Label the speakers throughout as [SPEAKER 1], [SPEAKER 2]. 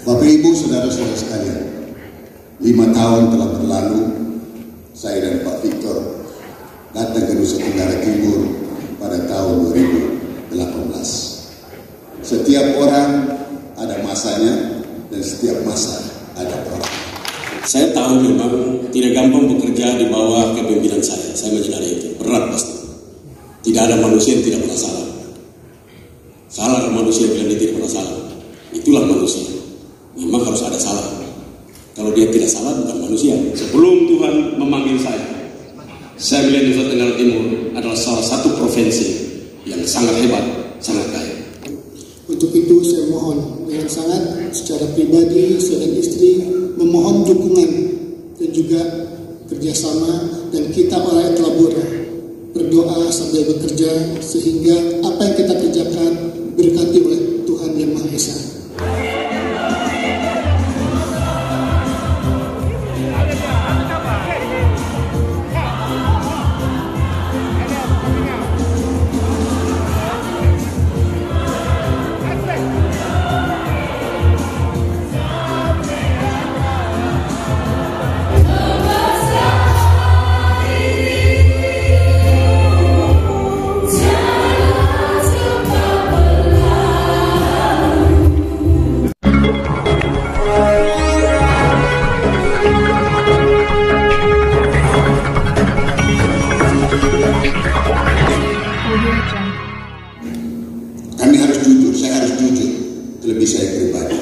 [SPEAKER 1] Bapak Ibu, saudara-saudara sekalian, 5 tahun telah berlalu, saya dan Pak Victor datang ke Nusa Tenggara Timur pada tahun 2018. Setiap orang ada masanya dan setiap masa ada orang.
[SPEAKER 2] Saya tahu memang tidak gampang bekerja di bawah kepemimpinan saya menyadari itu, berat pasti. Tidak ada manusia yang tidak pernah salah. Salah manusia yang dia tidak pernah salah. Itulah manusia. Memang harus ada salah. Kalau dia tidak salah bukan manusia. Sebelum Tuhan memanggil saya melihat Nusa Tenggara Timur adalah salah satu provinsi yang sangat hebat, sangat kaya.
[SPEAKER 3] Untuk itu saya mohon dengan sangat secara pribadi saya dan istri memohon dukungan dan juga kerjasama, dan kita oleh telah berdoa sambil bekerja sehingga apa yang kita kerjakan berkati oleh Tuhan Yang Maha Esa.
[SPEAKER 1] Saya harus jujur, terlebih saya pribadi.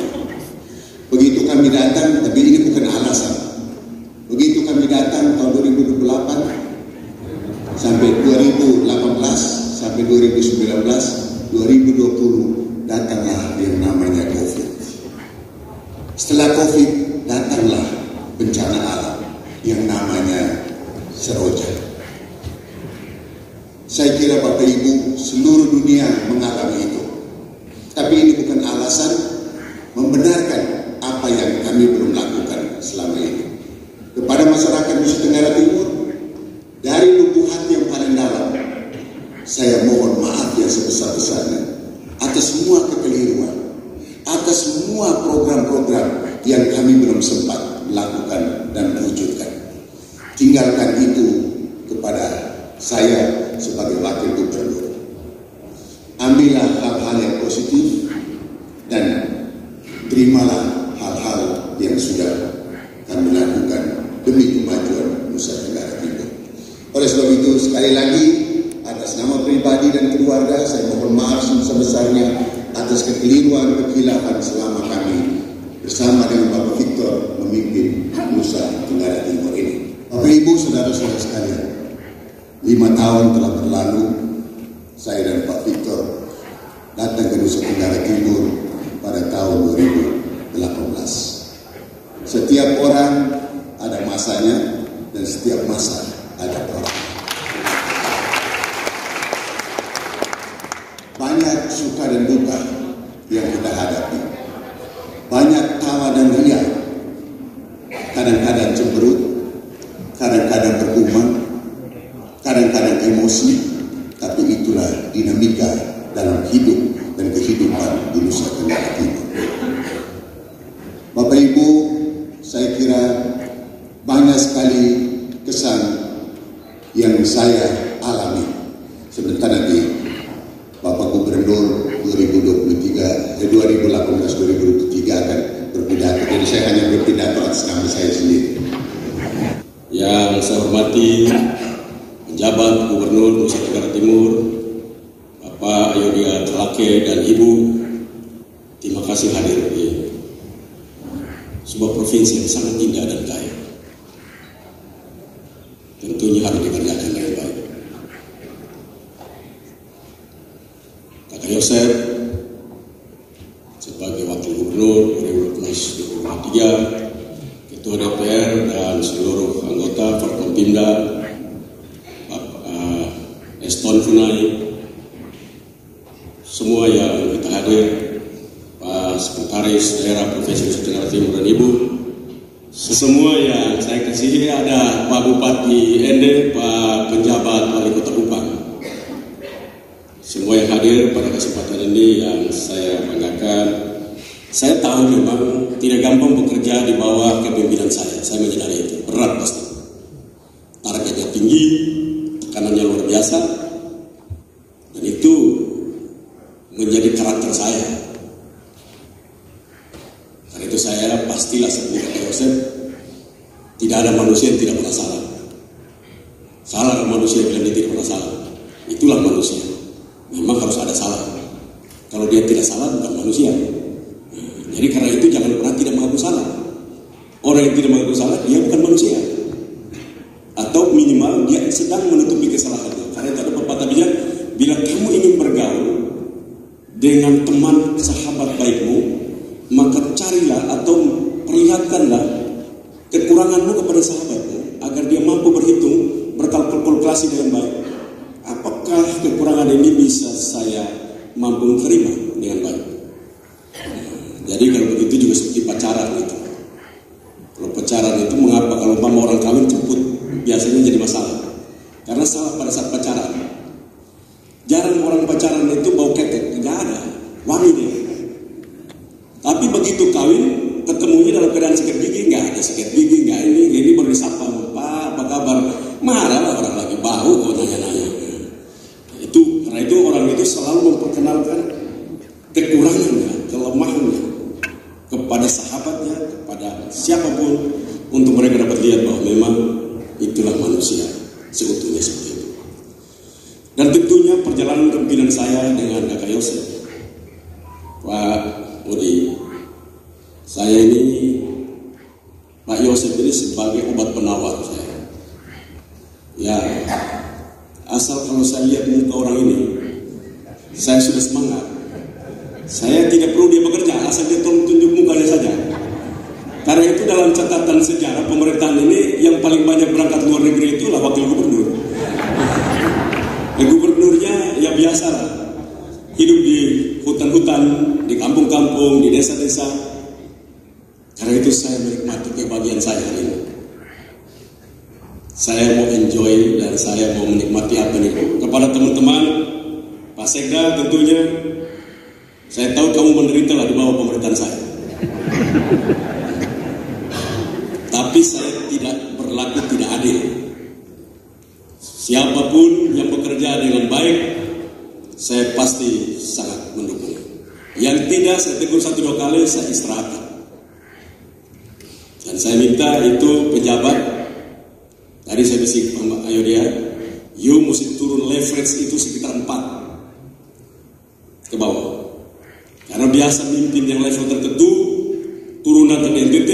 [SPEAKER 1] Begitu kami datang, tapi ini bukan alasan. Begitu kami datang tahun 2008 sampai 2018 sampai 2019, 2020 datanglah yang namanya COVID. Setelah COVID datanglah bencana alam yang namanya Seroja. Saya kira Bapak Ibu seluruh dunia mengalami itu. Tapi ini bukan alasan membenarkan apa yang kami belum lakukan selama ini. Kepada masyarakat Nusa Tenggara Timur, dari lubuk hati yang paling dalam, saya mohon maaf yang sebesar-besarnya atas semua kekeliruan, atas semua program-program yang kami belum sempat lakukan dan wujudkan. Tinggalkan itu kepada saya sebagai wakil gubernur. Ambillah hal-hal yang positif dan terimalah hal-hal yang sudah kami lakukan demi kemajuan Nusa Tenggara Timur. Oleh sebab itu, sekali lagi atas nama pribadi dan keluarga saya mohon maaf sebesar-besarnya atas kekeliruan kekhilafan selama kami bersama dengan Bapak Victor memimpin Nusa Tenggara Timur ini. Bapak Ibu, saudara-saudara sekalian, 5 tahun telah berlalu, saya dan Pak Victor datang ke Nusa Tenggara Timur pada tahun 2018. Setiap orang ada masanya dan setiap masa ada orang. Banyak suka dan duka yang kita hadapi. Banyak tawa dan ria. Kadang-kadang cemberut, kadang-kadang bergumam, kadang-kadang emosi. Tapi itulah dinamika dalam hidup dan kehidupan di Nusa Tenggara Timur. Bapak Ibu, saya kira banyak sekali kesan yang saya alami. Sebentar nanti Bapak Gubernur 2018-2023 akan berpidato. Jadi saya hanya berpidato atas nama saya sendiri.
[SPEAKER 2] Yang saya hormati Penjabat Gubernur Nusa Tenggara Timur, Bapak Ayodia Talake dan Ibu, terima kasih hadir di sebuah provinsi yang sangat indah dan kaya. Tentunya harus dikerjakan dengan baik. Kakak Yosef sebagai Wakil Gubernur 2012-2023, Ketua DPR dan seluruh anggota Forkompimda, Eston Funai, semua yang kita hadir, Pak Sekretaris Daerah Provinsi Nusa Tenggara Timur dan Ibu, semua yang saya kasihi, ada Pak Bupati Ende, Pak Penjabat Wali Kota Kupang, semua yang hadir pada kesempatan ini yang saya banggakan. Saya tahu memang gampang bekerja di bawah kepemimpinan saya menyadari itu, berat pasti. Targetnya tinggi, tekanannya luar biasa, dan itu menjadi karakter saya. Karena itu saya pastilah seperti kata Yosef, tidak ada manusia yang tidak pernah salah. Salah manusia yang bilang dia tidak pernah salah. Itulah manusia. Memang harus ada salah. Kalau dia tidak salah bukan manusia. Jadi karena itu jangan pernah tidak mengaku salah. Orang yang tidak mengaku salah dia bukan manusia. Atau minimal dia sedang menutupi kesalahannya. Karena itu ada pepatah bijak, bila kamu ingin bergaul dengan teman sahabat baikmu, maka carilah atau perlihatkanlah kekuranganmu kepada sahabatmu agar dia mampu berhitung, berkalkulasi dengan baik. Apakah kekurangan ini bisa saya mampu menerima dengan baik? Jadi kalau begitu juga seperti pacaran itu. Kalau pacaran itu mengapa kalau orang kawin cepet biasanya jadi masalah? Karena salah pada saat pacaran. Jarang orang pacaran itu bau ketek, tidak ada, wangi dia. Tapi begitu kawin, ketemunya dalam keadaan sikat gigi, nggak ada sikat gigi, nggak ini baru disapa, Pak, apa kabar? Marah lah orang lagi bau, kok nanya-nanya. Karena itu orang itu selalu memperkenalkan kekurangannya, kelemahannya kepada sahabatnya, kepada siapapun, untuk mereka dapat lihat bahwa memang itulah manusia seutuhnya seperti itu. Dan tentunya perjalanan kepemimpinan saya dengan Kakak Yosef, Pak Budi, saya ini Pak Yosef ini sebagai obat penawar saya. Ya, asal kalau saya lihat muka orang ini, saya sudah semangat. Saya tidak perlu dia bekerja, asal dia tunjuk mukanya saja. Karena itu dalam catatan sejarah pemerintahan ini yang paling banyak berangkat luar negeri itulah wakil gubernur. Gubernurnya ya biasa lah, hidup di hutan-hutan, di kampung-kampung, di desa-desa. Karena itu saya menikmati kebahagiaan saya hari ini. Saya mau enjoy dan saya mau menikmati apa ini. Kepada teman-teman, Pak Sekda tentunya, saya tahu kamu menderita lah di bawah pemerintahan saya. Tapi saya tidak berlaku tidak adil. Siapapun yang bekerja dengan baik, saya pasti sangat mendukung. Yang tidak, saya tegur 1-2 kali, saya istirahatkan. Dan saya minta itu pejabat, tadi saya bisik Pak Ayodia, you mesti turun leverage itu sekitar 4 ke bawah. Karena biasa mimpin yang level tertentu, turunan dari NTT,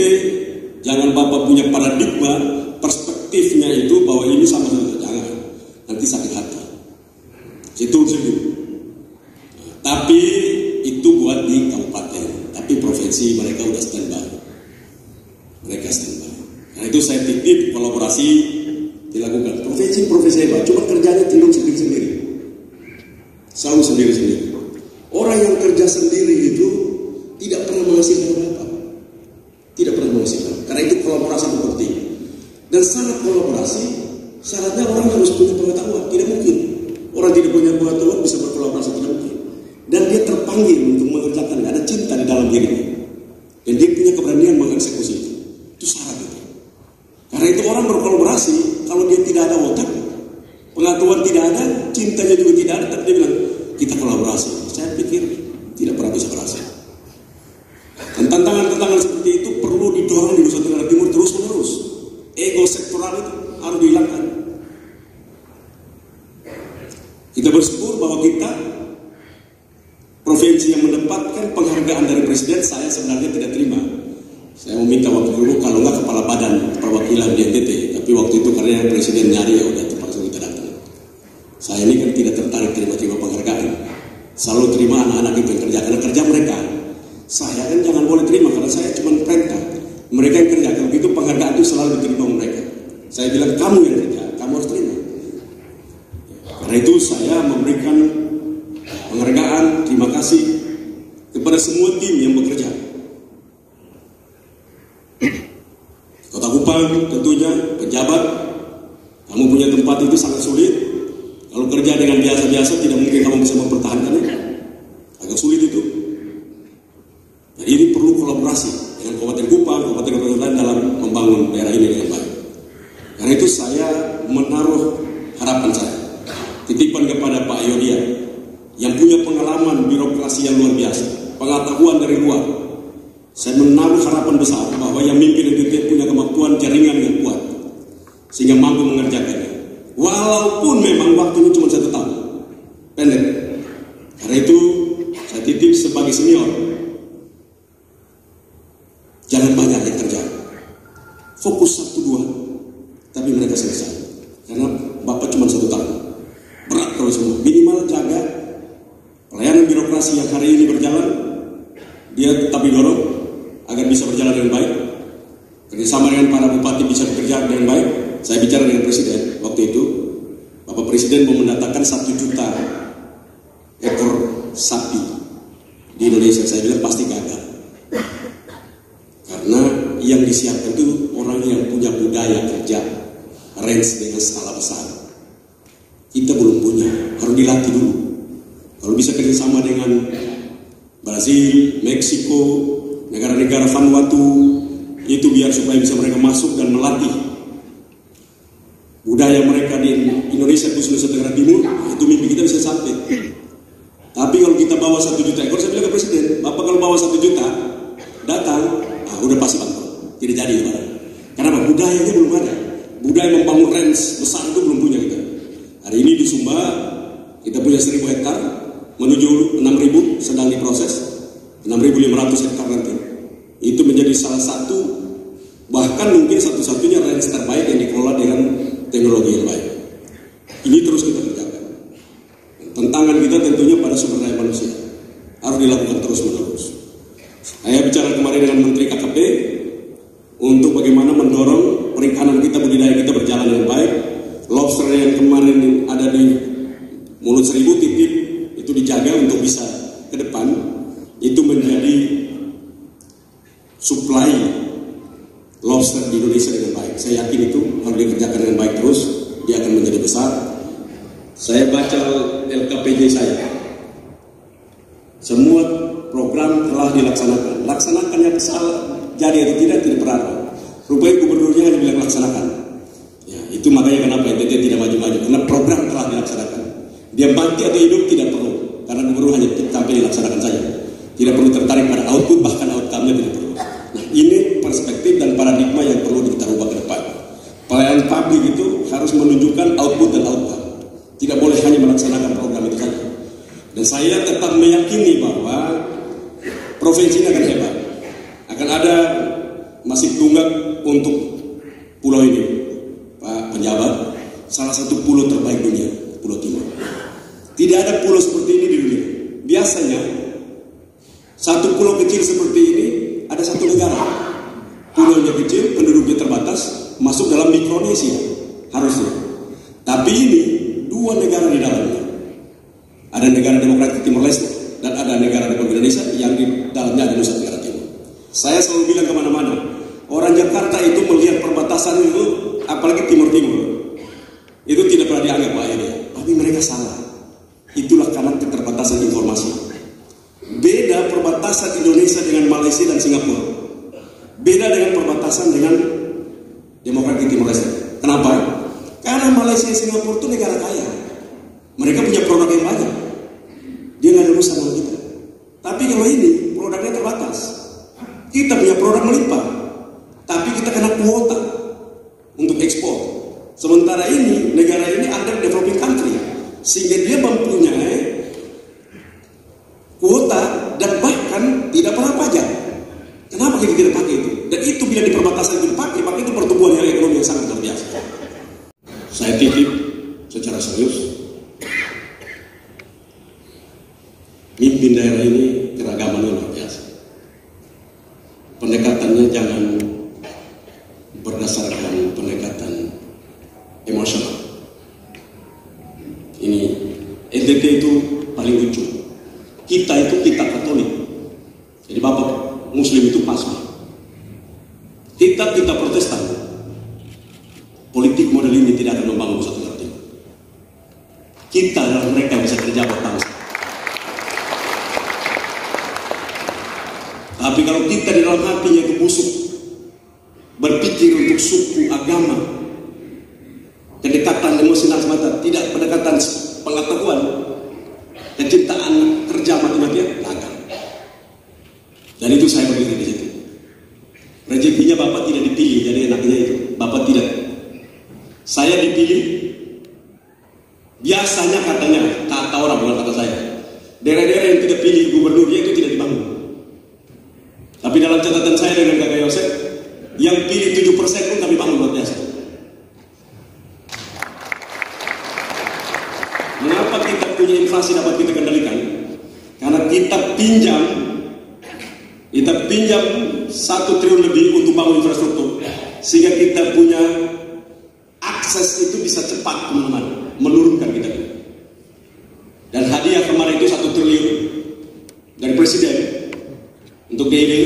[SPEAKER 2] jangan Bapak punya paradigma, perspektifnya itu bahwa ini sama saja, jangan. Nanti sakit hati. Itu sendiri. Tapi itu buat di kabupaten, tapi provinsi mereka udah standby. Mereka standby. Karena itu saya titip kolaborasi dilakukan. Provinsi hebat, cuma kerjanya tinduk sendiri-sendiri. Selalu sendiri-sendiri. Orang yang kerja sendiri itu tidak pernah menghasilkan apa-apa. Tidak pernah menghasilkan. Karena itu kolaborasi itu penting. Dan sangat kolaborasi, syaratnya orang harus punya pengetahuan. Tidak mungkin orang tidak punya pengetahuan bisa berkolaborasi, tidak mungkin. Dan dia terpanggil untuk mengerjakan, ada cinta di dalam dirinya. Dan dia punya keberanian mengeksekusi itu. Itu syarat itu. Karena itu orang berkolaborasi, kalau dia tidak ada otak, pengetahuan tidak ada, cintanya juga tidak ada, tapi dia bilang, kita kolaborasi. Saya pikir tidak pernah bisa berhasil. Dan tantangan-tantangan seperti itu perlu didorong di Nusa Tenggara Timur terus-menerus. Ego sektoral itu harus dihilangkan. Kita bersyukur bahwa kita provinsi yang mendapatkan penghargaan dari Presiden, saya sebenarnya tidak terima. Saya meminta waktu dulu, kalau nggak kepala badan perwakilan di NTT. Tapi waktu itu karena Presiden nyari, ya udah terpaksa kita datang. Saya ini kan tidak tertarik terima-terima penghargaan. Selalu terima anak-anak itu yang kerja, karena kerja mereka. Saya kan jangan boleh terima, karena saya cuma perintah. Mereka yang kerja, kalau begitu penghargaan itu selalu diterima mereka. Saya bilang, kamu yang kerja, kamu harus terima. Karena itu saya memberikan penghargaan, terima kasih kepada semua tim yang bekerja. Kota Kupang tentunya, pejabat, kamu punya tempat itu sangat sulit. Kalau kerja dengan biasa-biasa tidak mungkin kamu bisa mempertahankannya. Agak sulit itu. Jadi ini perlu kolaborasi dengan Kabupaten saya menaruh harapan saya, titipan kepada Pak Yodia yang punya pengalaman birokrasi yang luar biasa, pengetahuan dari luar. Saya menaruh harapan besar bahwa yang mimpin NTT punya kemampuan jaringan yang kuat sehingga mampu mengerjakannya. Walaupun memang waktunya cuma 1 tahun, pendek. Karena itu saya titip sebagai senior, jangan banyak yang kerja, fokus 1-2, tapi mereka selesai. Karena Bapak cuma 1 tahun, berat kalau semua. Minimal jaga pelayanan birokrasi yang hari ini berjalan, dia tetap didorong agar bisa berjalan dengan baik. Kerjasama dengan para bupati bisa bekerja dengan baik. Saya bicara dengan Presiden waktu itu, Bapak Presiden mau mendatangkan 1 juta ekor sapi di Indonesia. Saya bilang pasti gagal, karena yang disiapkan itu orang yang punya budaya kerja range dengan skala besar. Kita belum punya, harus dilatih dulu. Kalau bisa kerjasama dengan Brazil, Meksiko, negara-negara Vanuatu, itu biar supaya bisa mereka masuk dan melatih budaya mereka di Indonesia, khusus Nusa Tenggara Timur. Itu mimpi kita bisa sampai. Tapi kalau kita bawa 1 juta ekor, saya bilang ke Presiden, Bapak kalau bawa 1 juta datang, udah pasti bangkrut, tidak jadi barang. Karena budayanya belum ada. Budaya membangun range besar itu belum punya kita. Hari ini di Sumba kita punya 1000 hektar, menuju 6.000 sedang diproses, 6.500 hektar nanti. Itu menjadi salah satu, bahkan mungkin satu-satunya range terbaik yang dikelola dengan teknologi yang baik. Ini terus kita kerjakan. Tantangan kita tentunya pada sumber daya manusia, harus dilakukan terus-menerus. Saya bicara kemarin dengan Menteri KKP untuk bagaimana mendorong perikanan kita, budidaya kita berjalan dengan baik. Lobster yang kemarin ada di Mulut Seribu titip itu dijaga untuk bisa ke depan itu menjadi suplai lobster di Indonesia dengan baik. Saya yakin itu harus dikerjakan dengan baik terus, dia akan menjadi besar. Saya baca LKPJ saya, semua program telah dilaksanakan. Laksanakannya salah jadi atau tidak pernah. Rupanya gubernurnya hanya bilang laksanakan. Ya, itu makanya kenapa NTT tidak maju-maju, karena program telah dilaksanakan. Dia mati atau hidup tidak perlu, karena gubernur hanya sampai dilaksanakan saja. Tidak perlu tertarik pada output, bahkan outcome-nya tidak perlu. Nah, ini perspektif dan paradigma yang perlu kita rubah ke depan. Pelayanan publik itu harus menunjukkan output dan outcome. Tidak boleh hanya melaksanakan program itu saja. Dan saya tetap meyakini bahwa provinsi ini akan hebat. Akan ada masih tunggak untuk pulau ini, Pak Penjabat. Salah satu pulau terbaik dunia, Pulau Timur. Tidak ada pulau seperti ini di dunia. Biasanya satu pulau kecil seperti ini ada satu negara. Pulaunya kecil, penduduknya terbatas, masuk dalam Mikronesia harusnya. Tapi ini 2 negara di dalamnya. Ada negara Demokratik Timor Leste dan ada negara Republik Indonesia yang di dalamnya ada Nusa Tenggara Timur. Saya selalu bilang kemana-mana, orang Jakarta itu melihat perbatasan itu, apalagi Timur-Timur, itu tidak pernah dianggap bahaya, tapi mereka salah. Itulah karena keterbatasan informasi. Beda perbatasan Indonesia dengan Malaysia dan Singapura. Beda dengan perbatasan dengan Demokratik Timor Leste. Kenapa? Karena Malaysia dan Singapura itu negara kaya. Mereka punya produk yang banyak. Dia nggak ada urusan sama kita. Tapi kalau ini produknya terbatas. Kita punya produk melimpah, tapi kita kena kuota untuk ekspor. Sementara ini negara ini under developing country, sehingga dia mempunyai kuota dan bahkan tidak pernah pajak. Kenapa kita tidak pakai itu? Dan itu bila di perbatasan itu dipakai, maka itu pertumbuhan yang ekonomi yang sangat luar biasa. Saya titip secara serius, mimpin daerah ini keragamannya luar biasa. Pendekatannya jangan berdasarkan pendekatan emosional. Ini NTT itu paling lucu. Kita itu kita Katolik. Jadi Bapak Muslim itu pasma. Kita Protestan. Politik model ini tidak akan membangun satu negara. Kita adalah mereka yang bisa kerja buat bangsa. Tapi kalau kita di dalam hatinya itu busuk, berpikir untuk suku, agama, kedekatan emosional semata, tidak pendekatan pengetahuan, kecintaan kerja mati-matian, gagal. Dan itu saya berdiri di situ. Rezekinya Bapak tidak dipilih, jadi enaknya itu. Bapak tidak. Saya dipilih. Biasanya katanya, kata orang bukan kata saya. Daerah-daerah yang tidak pilih gubernurnya itu tidak dibangun. Tapi dalam catatan saya dengan Kakak Yosef, yang pilih 7% pun kami bangun luar biasa. Mengapa kita punya inflasi dapat kita kendalikan? Karena kita pinjam 1 triliun lebih untuk bangun infrastruktur, sehingga kita punya akses itu bisa cepat kemana-mana, menurunkan kita. Dan hadiah kemarin itu 1 triliun dari Presiden untuk DIY,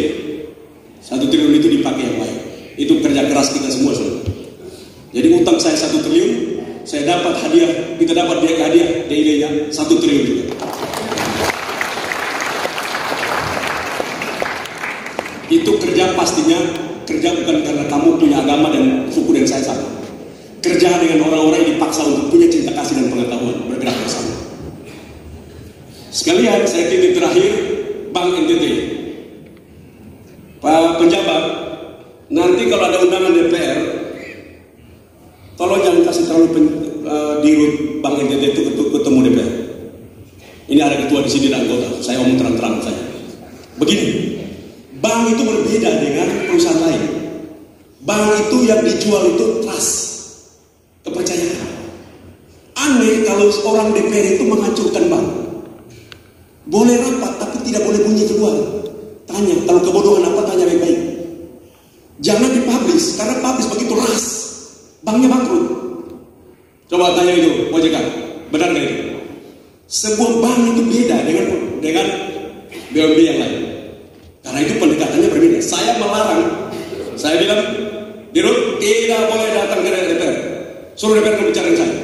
[SPEAKER 2] 1 triliun itu dipakai yang baik. Itu kerja keras kita semua. Jadi utang saya 1 triliun, saya dapat hadiah, kita dapat hadiah DIY-nya 1 triliun juga. Itu kerja pastinya, kerja bukan karena kamu punya agama dan suku dan saya sama. Kerja dengan orang-orang yang dipaksa untuk punya cinta kasih dan pengetahuan, bergerak bersama. Sekalian, saya titik terakhir, Bank NTT. Pak penjabat, nanti kalau ada undangan DPR, tolong jangan kasih terlalu di Bank NTT itu ketemu DPR. Ini ada ketua di sini dan anggota, saya omong terang-terang saja. Begini. Bank itu berbeda dengan perusahaan lain. Bank itu yang dijual itu trust, kepercayaan. Aneh kalau orang DPR itu menghancurkan bank. Boleh rapat tapi tidak boleh bunyi keluar. Tanya, kalau kebodohan apa tanya baik-baik. Jangan dipublish, karena publish begitu ras, banknya bangkrut. Coba tanya itu, OJK, benar nggak itu? Sebuah bank itu beda dengan BUMD yang lain. Karena itu pendekatannya berbeda. Saya melarang. Saya bilang, Dirut tidak boleh datang ke DPR. Suruh DPR berbicara dengan saya.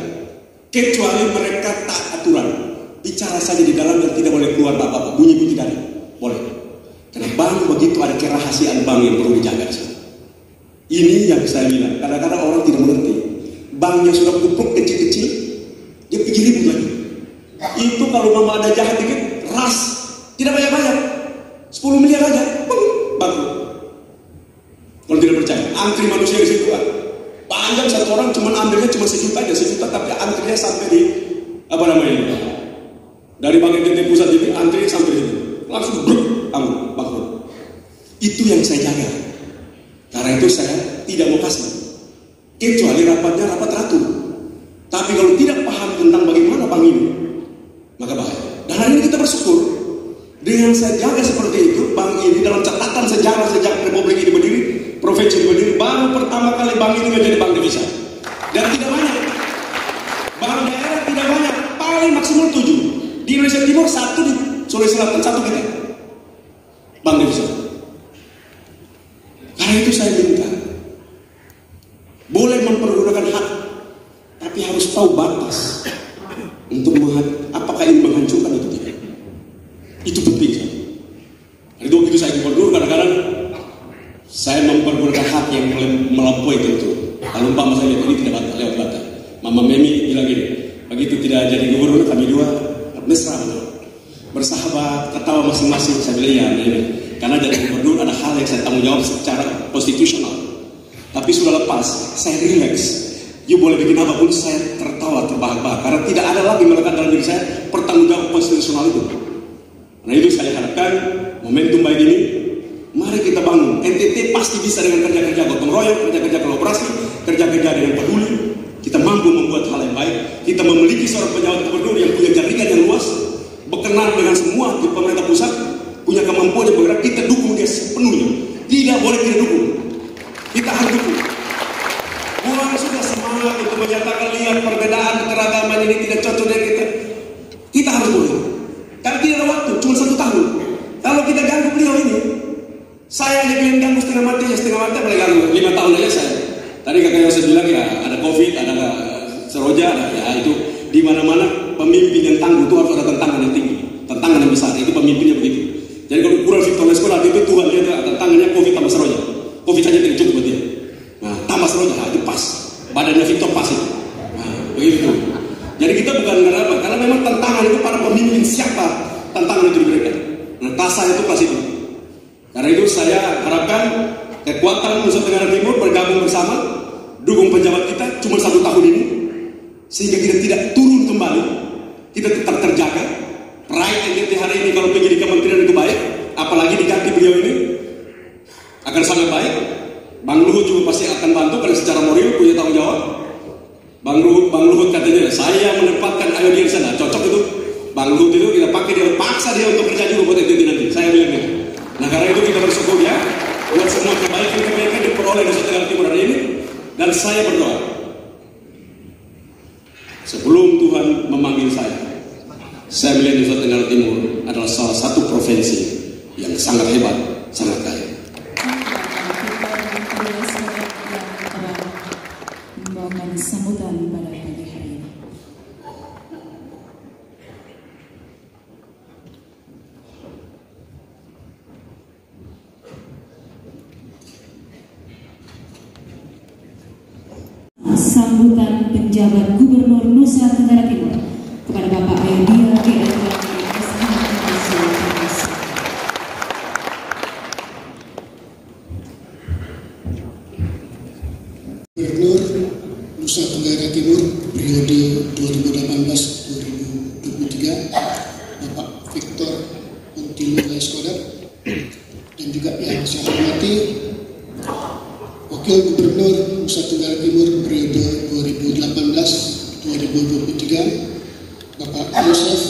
[SPEAKER 2] Kecuali mereka tak aturan. Bicara saja di dalam dan tidak boleh keluar apa-apa. Bunyi-bunyi tidak ada. Boleh. Karena bank begitu ada kerahasiaan bank yang perlu dijaga. Ini yang saya bilang. Kadang-kadang orang tidak mengerti. Banknya sudah pupuk kecil-kecil, dia pergi ribut lagi. Itu kalau mama ada jahat dikit, ras. Tidak banyak-banyak. 10 miliar aja, bangkrut. Kalau tidak percaya, antri manusia di situ kan panjang, satu orang cuma ambilnya cuma 1 juta aja, 1 juta, tapi antrinya sampai di dari Bank NTT pusat ini antrinya sampai di langsung bangkrut. Itu yang saya jaga. Karena itu saya tidak mau kasih, kecuali rapatnya rapat teratur. Tapi kalau tidak paham tentang bagaimana bank ini, maka bahaya. Dan hari ini kita bersyukur. Dengan saya jaga seperti itu, bank ini dalam catatan sejarah sejak Republik ini berdiri, provinsi ini berdiri, baru pertama kali bank ini menjadi bank devisa. Dan tidak banyak. Bank daerah tidak banyak, paling maksimal 7. Di Indonesia Timur 1, di Sulawesi Selatan 1 kita. Bank devisa. Karena itu saya minta, boleh mempergunakan hak, tapi harus tahu batas untuk apakah ini menghancurkan atau tidak. Itu penting. Itu begitu saya gubernur, kadang-kadang saya mempergunakan hak yang melampaui tentu. Kalau umpama saya ini tidak lewat batas. Mama Memi bilang gini, begitu tidak jadi gubernur kami dua mesra, bersahabat, ketawa masing-masing. Saya bilang iya, karena jadi gubernur ada hal yang saya tanggung jawab secara konstitusional. Tapi sudah lepas, saya relax. You boleh bikin apapun, saya tertawa terbahak-bahak karena tidak ada lagi melekat dalam diri saya pertanggung jawab konstitusional itu. Nah itu saya harapkan momentum baik ini, mari kita bangun. NTT pasti bisa dengan kerja-kerja gotong royong, kerja-kerja kolaborasi, kerja-kerja dengan peduli. Kita mampu membuat hal yang baik. Kita memiliki seorang pejabat gubernur yang punya jaringan yang luas, berkenan dengan semua di pemerintah pusat, punya kemampuan yang bergerak. Kita dukung dia sepenuhnya. Tidak boleh tidak dukung. Kita harus dukung. Bukan sudah semangat untuk menyatakan lihat perbedaan keragaman ini tidak cocok dengan kita. Kita harus boleh. Tapi tidak ada waktu, cuma 1 tahun. Kalau kita ganggu beliau ini, saya aja bilang ganggu setengah mati, apalagi ganggu 5 tahun aja saya. Tadi kakak Yosef bilang ya ada COVID, ada seroja, ya itu di mana-mana pemimpin yang tangguh itu harus ada tantangan yang tinggi, tantangan yang besar. Itu pemimpinnya begitu. Jadi kalau kurang Victor Sekolah itu Tuhan dia tantangannya COVID tambah seroja. COVID saja tidak cukup buat dia. Nah tambah seroja, itu pas. Badannya Victor pas itu. harapkan kekuatan Nusa Tenggara Timur bergabung bersama, dukung pejabat kita cuma 1 tahun ini, sehingga kita tidak turun kembali, kita tetap terjaga. Pride NTT hari ini kalau pergi di kementerian itu baik, apalagi diganti beliau ini akan sangat baik. Bang Luhut juga pasti akan bantu karena secara moral punya tanggung jawab. Bang Luhut katanya, saya menempatkan Ayo di sana, cocok itu. Bang Luhut itu kita pakai, dia paksa dia untuk kerja juga buat NTT nanti, saya bilang gitu. Nah karena itu kita bersyukur ya, buat semua kebaikan diperoleh Nusa Tenggara Timur hari ini. Dan saya berdoa, sebelum Tuhan memanggil saya melihat Nusa Tenggara Timur adalah salah satu provinsi yang sangat hebat, sangat kaya.
[SPEAKER 4] Membawakan sambutan pada pagi hari ini. Sambutan penjabat Gubernur Nusa Tenggara Timur kepada Bapak Ayodhya GR
[SPEAKER 3] Gubernur Nusa Tenggara Timur periode 2018-2023 Bapak Victor Montilo Laiskodat, dan juga yang saya hormati Wakil Gubernur Nusa Tenggara Timur periode 2018-2023 Bapak Yosef,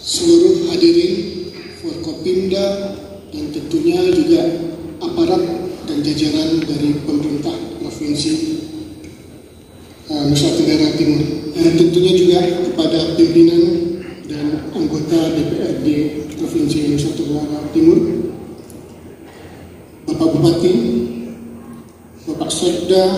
[SPEAKER 3] seluruh hadirin Forkopimda, dan tentunya juga aparat dan jajaran dari pemerintah Provinsi Nusa Tenggara Timur, dan tentunya juga kepada pimpinan dan anggota DPRD Provinsi Nusa Tenggara Timur, Bapak Bupati, Bapak Sekda,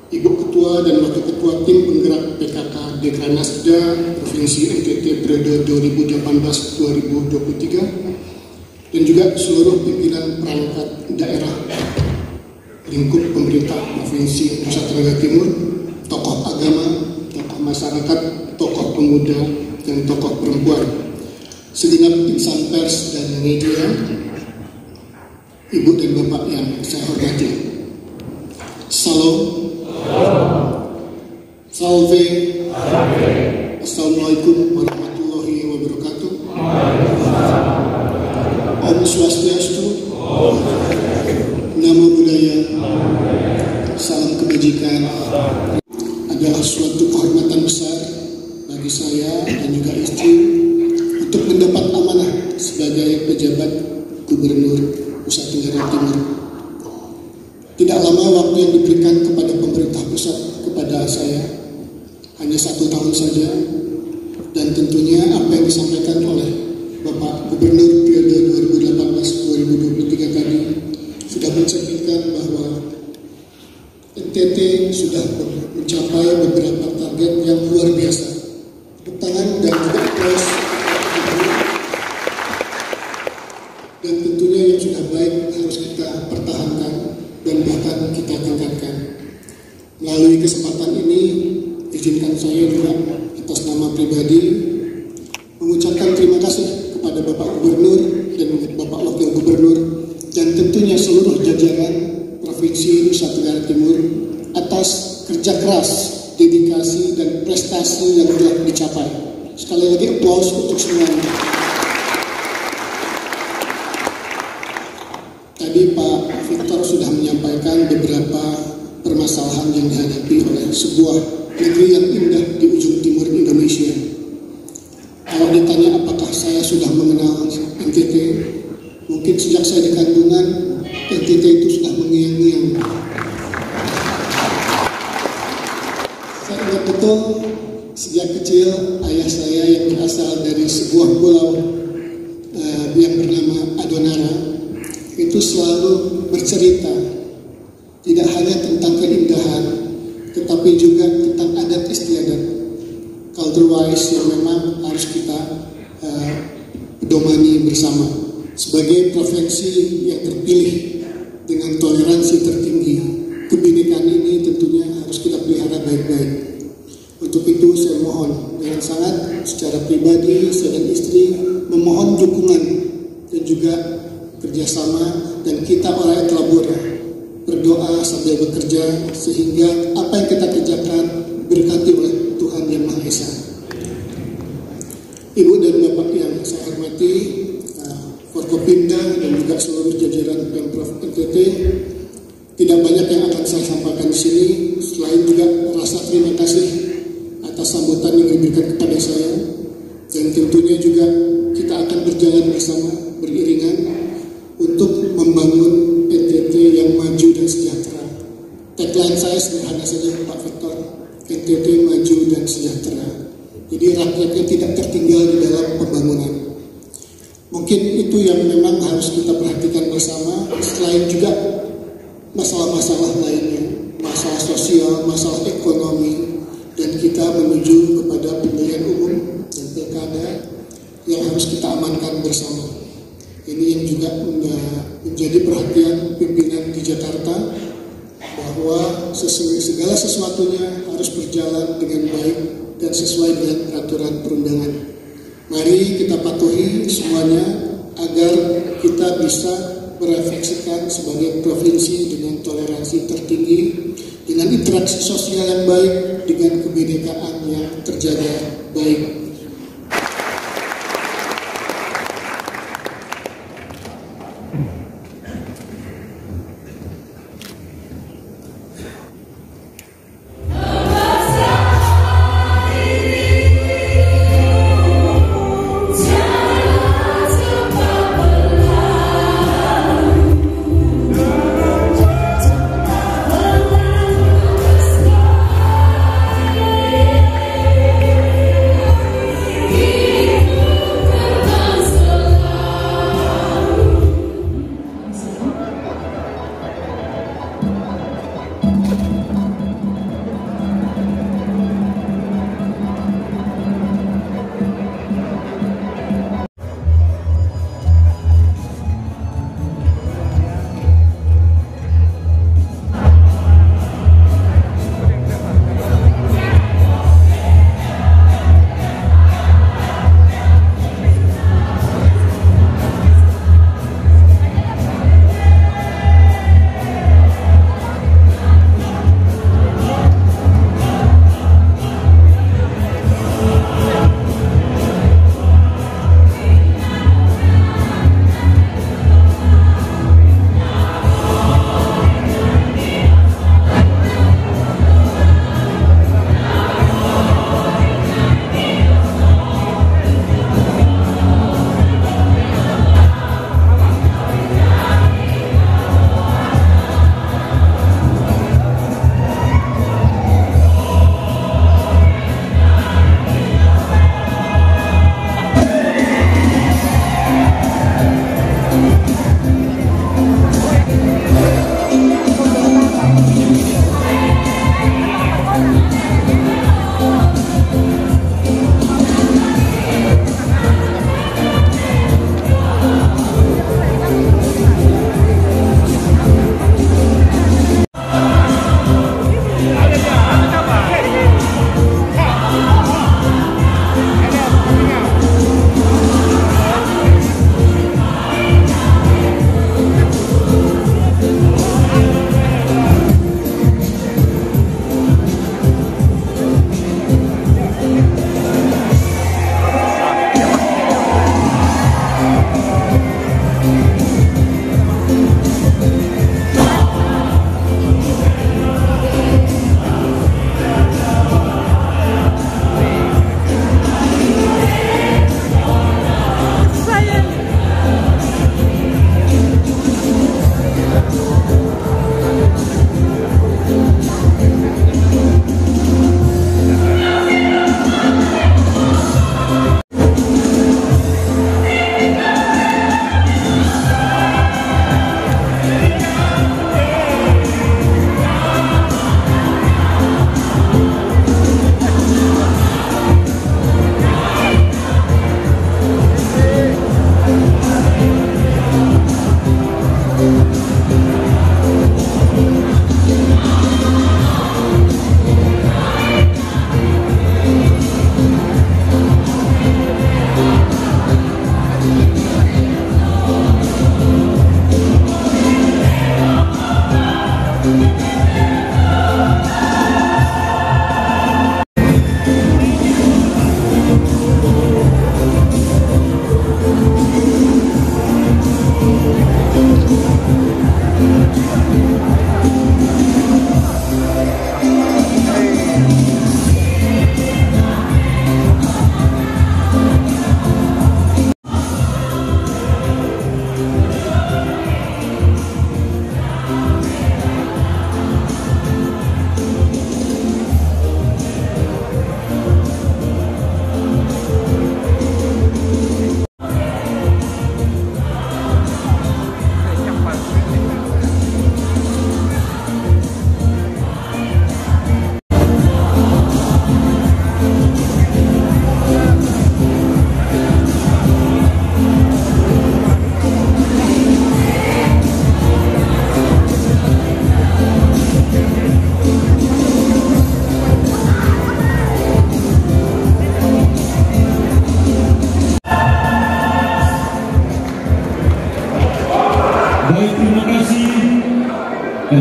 [SPEAKER 3] Ibu Ketua dan Wakil Ketua Tim Penggerak PKK Dekranasda Provinsi NTT periode 2018-2023, dan juga seluruh pimpinan perangkat daerah lingkup pemerintah Provinsi Nusa Tenggara Timur, tokoh agama, tokoh masyarakat, tokoh pemuda, dan tokoh perempuan, segenap insan pers dan media, Ibu dan Bapak yang saya hormati. Salam, salve, assalamualaikum warahmatullahi wabarakatuh. Om Swastiastu, Namo Buddhaya, salam kebajikan. Adalah suatu kehormatan besar bagi saya dan juga istri untuk mendapat amanah sebagai pejabat Gubernur Nusa Tenggara Timur. Tidak lama waktu yang diberikan kepada pemerintah pusat kepada saya, hanya 1 tahun saja, dan tentunya apa yang disampaikan oleh Bapak Gubernur periode 2018-2023 tadi sudah mencerminkan bahwa NTT sudah mencapai beberapa target yang luar biasa. Tepuk tangan dan juga aplaus. Dan tentunya yang sudah baik harus kita pertahankan dan bahkan kita tingkatkan. Melalui kesempatan ini, izinkan saya juga atas nama pribadi mengucapkan terima kasih kepada Bapak Gubernur dan Bapak Wakil Gubernur, dan tentunya seluruh jajaran Provinsi Nusa Tenggara Timur atas kerja keras, dedikasi, dan prestasi yang telah dicapai. Sekali lagi aplaus untuk semuanya. Tadi Pak Victor sudah menyampaikan beberapa permasalahan yang dihadapi oleh sebuah negeri yang indah di ujung timur Indonesia. Kalau ditanya apakah saya sudah mengenal NTT, mungkin sejak saya di kandungan, NTT itu sudah mengiang-ngiang. Saya ingat betul sejak kecil ayah saya yang berasal dari sebuah pulau yang bernama Adonara itu selalu bercerita tidak hanya tentang keindahan, tetapi juga tentang adat istiadat, culture-wise yang memang harus kita pedomani bersama. Sebagai provinsi yang terpilih dengan toleransi tertinggi, kebinekaan ini tentunya harus kita pelihara baik-baik. Untuk itu saya mohon dengan sangat secara pribadi saya dan istri memohon dukungan dan juga kerjasama, dan kita orang Telabura berdoa sambil bekerja sehingga apa yang kita kerjakan diberkati oleh Tuhan Yang Maha Esa. Ibu dan Bapak yang saya hormati, Forkopimda dan juga seluruh jajaran Pemprov NTT, tidak banyak yang akan saya sampaikan di sini selain juga rasa terima kasih atas sambutan yang diberikan kepada saya, dan tentunya juga kita akan berjalan bersama beriringan untuk membangun NTT yang maju dan sejahtera. Tagline saya sederhana saja, Pak Victor, NTT maju dan sejahtera. Jadi rakyatnya tidak tertinggal di dalam pembangunan. Mungkin itu yang memang harus kita perhatikan bersama, selain juga masalah-masalah lainnya, masalah sosial, masalah ekonomi, dan kita menuju kepada pemilihan umum dan pilkada yang harus kita amankan bersama. Ini yang juga menjadi perhatian pimpinan di Jakarta, bahwa segala sesuatunya harus berjalan dengan baik dan sesuai dengan peraturan perundangan. Mari kita patuhi semuanya agar kita bisa merefleksikan sebagai provinsi dengan toleransi tertinggi, dengan interaksi sosial yang baik, dengan kebinekaan yang terjaga baik.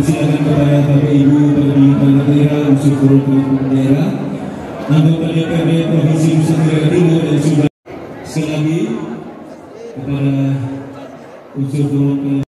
[SPEAKER 5] silakan kepada Bapak Ibu Bupati Kepala Daerah, unsur perwakilan daerah, anggota DPRD Provinsi Nusa Tenggara Timur dan sudah sekali lagi kepada unsur perwakilan